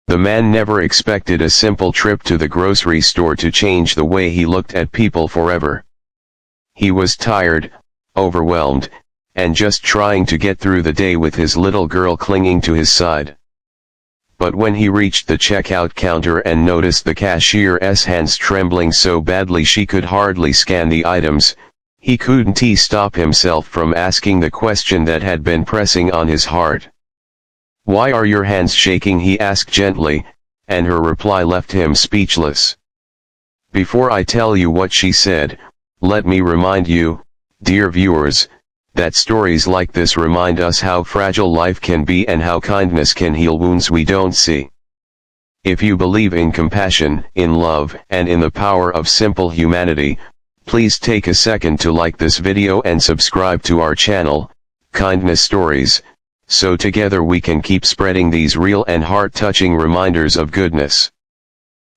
The man never expected a simple trip to the grocery store to change the way he looked at people forever. He was tired, overwhelmed, and just trying to get through the day with his little girl clinging to his side. But when he reached the checkout counter and noticed the cashier's hands trembling so badly she could hardly scan the items, he couldn't stop himself from asking the question that had been pressing on his heart. "Why are your hands shaking?" he asked gently, and her reply left him speechless. Before I tell you what she said, let me remind you, dear viewers, that stories like this remind us how fragile life can be and how kindness can heal wounds we don't see. If you believe in compassion, in love, and in the power of simple humanity, please take a second to like this video and subscribe to our channel, Kindness Stories, so together we can keep spreading these real and heart-touching reminders of goodness.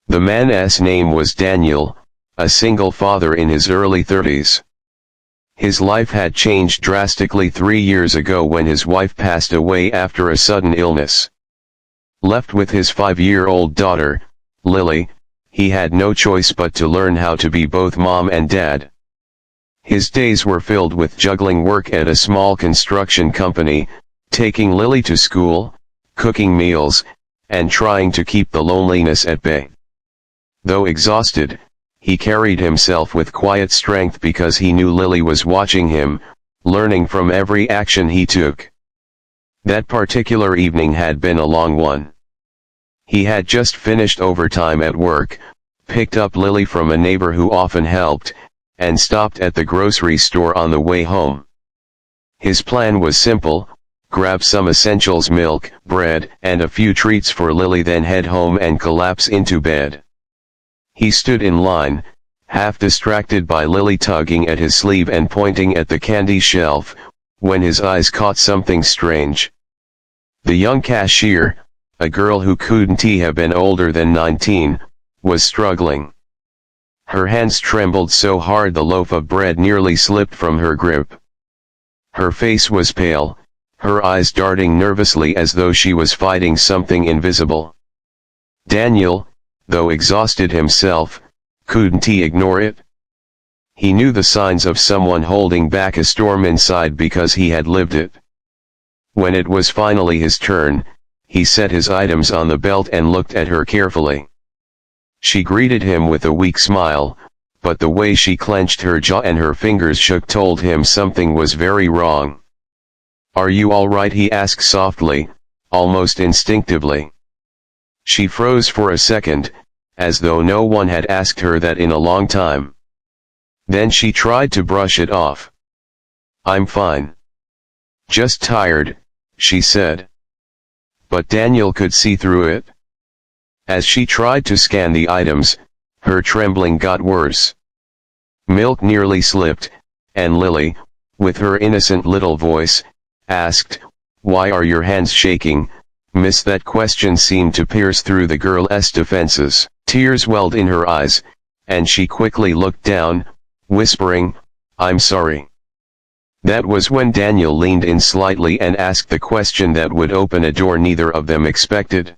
The man's name was Daniel, a single father in his early 30s. His life had changed drastically 3 years ago when his wife passed away after a sudden illness. Left with his 5-year-old daughter, Lily, he had no choice but to learn how to be both mom and dad. His days were filled with juggling work at a small construction company, taking Lily to school, cooking meals, and trying to keep the loneliness at bay. Though exhausted, he carried himself with quiet strength because he knew Lily was watching him, learning from every action he took. That particular evening had been a long one. He had just finished overtime at work, picked up Lily from a neighbor who often helped, and stopped at the grocery store on the way home. His plan was simple: grab some essentials, milk, bread, and a few treats for Lily, then head home and collapse into bed. He stood in line, half distracted by Lily tugging at his sleeve and pointing at the candy shelf, when his eyes caught something strange. The young cashier, a girl who couldn't have been older than 19, was struggling. Her hands trembled so hard the loaf of bread nearly slipped from her grip. Her face was pale, her eyes darting nervously as though she was fighting something invisible. Daniel, though exhausted himself, couldn't ignore it. He knew the signs of someone holding back a storm inside because he had lived it. When it was finally his turn, he set his items on the belt and looked at her carefully. She greeted him with a weak smile, but the way she clenched her jaw and her fingers shook told him something was very wrong. "Are you all right?" he asked softly, almost instinctively. She froze for a second, as though no one had asked her that in a long time. Then she tried to brush it off. "I'm fine. Just tired," she said. But Daniel could see through it. As she tried to scan the items, her trembling got worse. Milk nearly slipped, and Lily, with her innocent little voice, asked, "Why are your hands shaking, miss?" That question seemed to pierce through the girl's defenses. Tears welled in her eyes, and she quickly looked down, whispering, "I'm sorry." That was when Daniel leaned in slightly and asked the question that would open a door neither of them expected.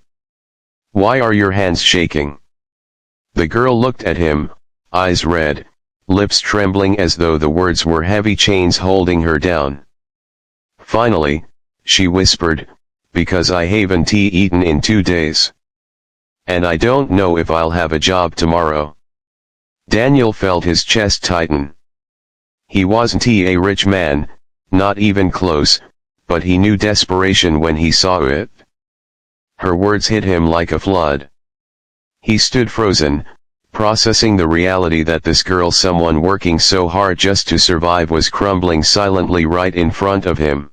"Why are your hands shaking?" The girl looked at him, eyes red, lips trembling as though the words were heavy chains holding her down. Finally, she whispered, "Because I haven't eaten in 2 days. And I don't know if I'll have a job tomorrow." Daniel felt his chest tighten. He wasn't a rich man, not even close, but he knew desperation when he saw it. Her words hit him like a flood. He stood frozen, processing the reality that this girl, someone working so hard just to survive, was crumbling silently right in front of him.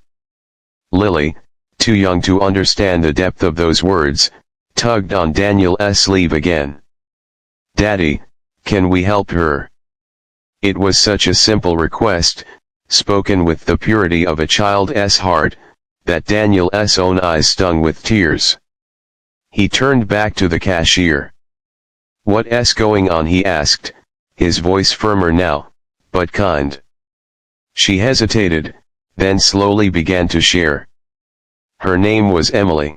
Lily, too young to understand the depth of those words, tugged on Daniel's sleeve again. "Daddy, can we help her?" It was such a simple request, spoken with the purity of a child's heart, that Daniel's own eyes stung with tears. He turned back to the cashier. "What's going on?" he asked, his voice firmer now, but kind. She hesitated, then slowly began to share. Her name was Emily.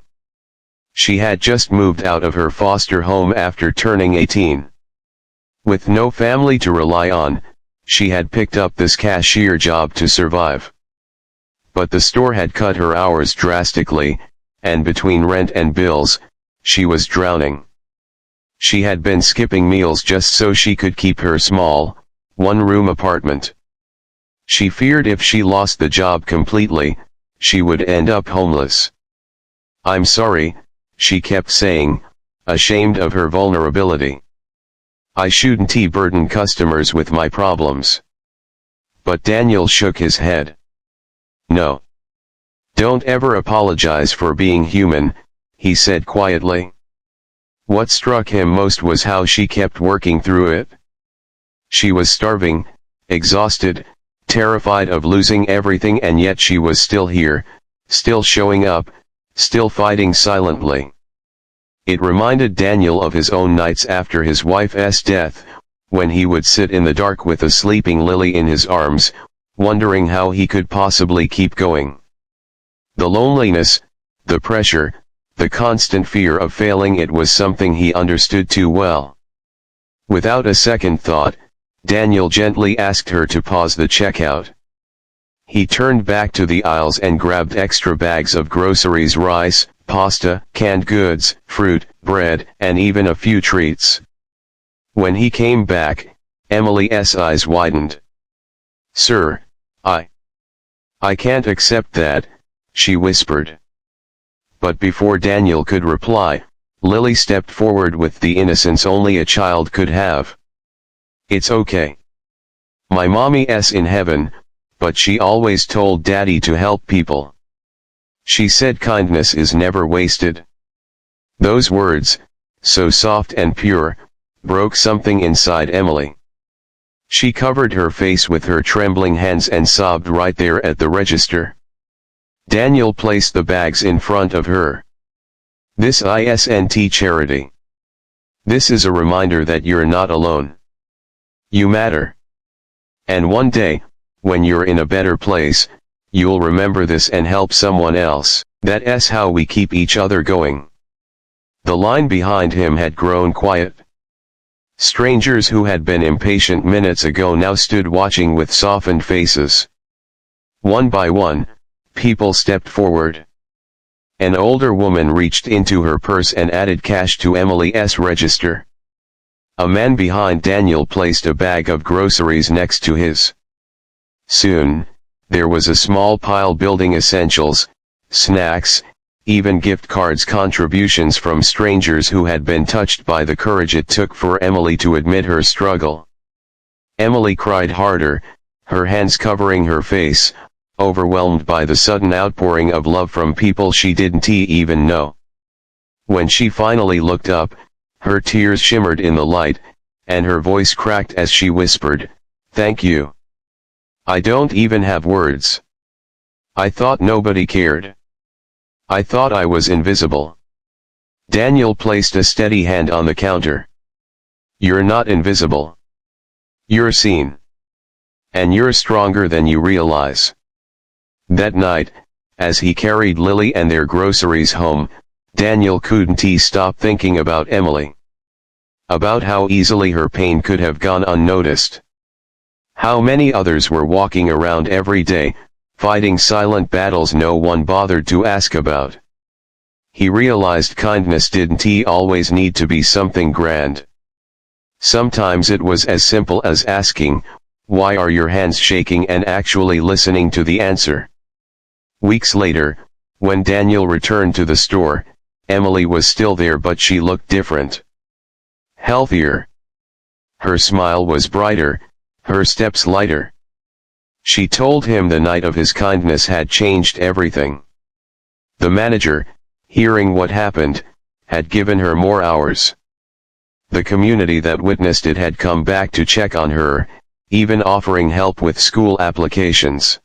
She had just moved out of her foster home after turning 18. With no family to rely on, she had picked up this cashier job to survive. But the store had cut her hours drastically, and between rent and bills, she was drowning. She had been skipping meals just so she could keep her small, one-room apartment. She feared if she lost the job completely, she would end up homeless. "I'm sorry," she kept saying, ashamed of her vulnerability. "I shouldn't burden customers with my problems." But Daniel shook his head. "No. Don't ever apologize for being human," he said quietly. What struck him most was how she kept working through it. She was starving, exhausted, terrified of losing everything, and yet she was still here, still showing up, still fighting silently. It reminded Daniel of his own nights after his wife's death, when he would sit in the dark with a sleeping Lily in his arms, wondering how he could possibly keep going. The loneliness, the pressure, the constant fear of failing, it was something he understood too well. Without a second thought, Daniel gently asked her to pause the checkout. He turned back to the aisles and grabbed extra bags of groceries: rice, pasta, canned goods, fruit, bread, and even a few treats. When he came back, Emily's eyes widened. "Sir, I can't accept that," she whispered. But before Daniel could reply, Lily stepped forward with the innocence only a child could have. "It's okay. My mommy's in heaven, but she always told Daddy to help people. She said kindness is never wasted." Those words, so soft and pure, broke something inside Emily. She covered her face with her trembling hands and sobbed right there at the register. Daniel placed the bags in front of her. "This isn't charity. This is a reminder that you're not alone. You matter. And one day, when you're in a better place, you'll remember this and help someone else. That's how we keep each other going." The line behind him had grown quiet. Strangers who had been impatient minutes ago now stood watching with softened faces. One by one, people stepped forward. An older woman reached into her purse and added cash to Emily's register. A man behind Daniel placed a bag of groceries next to his. Soon, there was a small pile building essentials, snacks, even gift cards, contributions from strangers who had been touched by the courage it took for Emily to admit her struggle. Emily cried harder, her hands covering her face, overwhelmed by the sudden outpouring of love from people she didn't even know. When she finally looked up, her tears shimmered in the light, and her voice cracked as she whispered, "Thank you. I don't even have words. I thought nobody cared. I thought I was invisible." Daniel placed a steady hand on the counter. "You're not invisible. You're seen. And you're stronger than you realize." That night, as he carried Lily and their groceries home, Daniel couldn't stop thinking about Emily. About how easily her pain could have gone unnoticed. How many others were walking around every day, fighting silent battles no one bothered to ask about. He realized kindness didn't always need to be something grand. Sometimes it was as simple as asking, "Why are your hands shaking?" and actually listening to the answer. Weeks later, when Daniel returned to the store, Emily was still there, but she looked different. Healthier. Her smile was brighter, her steps lighter. She told him the night of his kindness had changed everything. The manager, hearing what happened, had given her more hours. The community that witnessed it had come back to check on her, even offering help with school applications.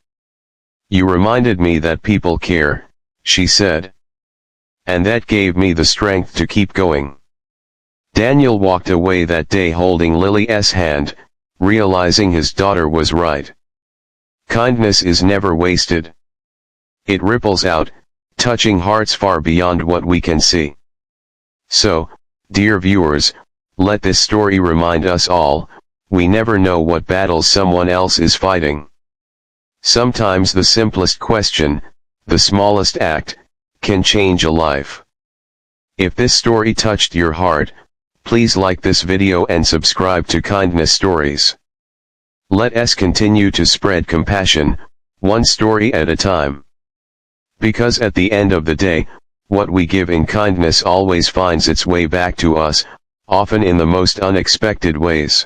"You reminded me that people care," she said. "And that gave me the strength to keep going." Daniel walked away that day holding Lily's hand, realizing his daughter was right. Kindness is never wasted. It ripples out, touching hearts far beyond what we can see. So, dear viewers, let this story remind us all, we never know what battles someone else is fighting. Sometimes the simplest question, the smallest act, can change a life. If this story touched your heart, please like this video and subscribe to Kindness Stories. Let us continue to spread compassion, one story at a time. Because at the end of the day, what we give in kindness always finds its way back to us, often in the most unexpected ways.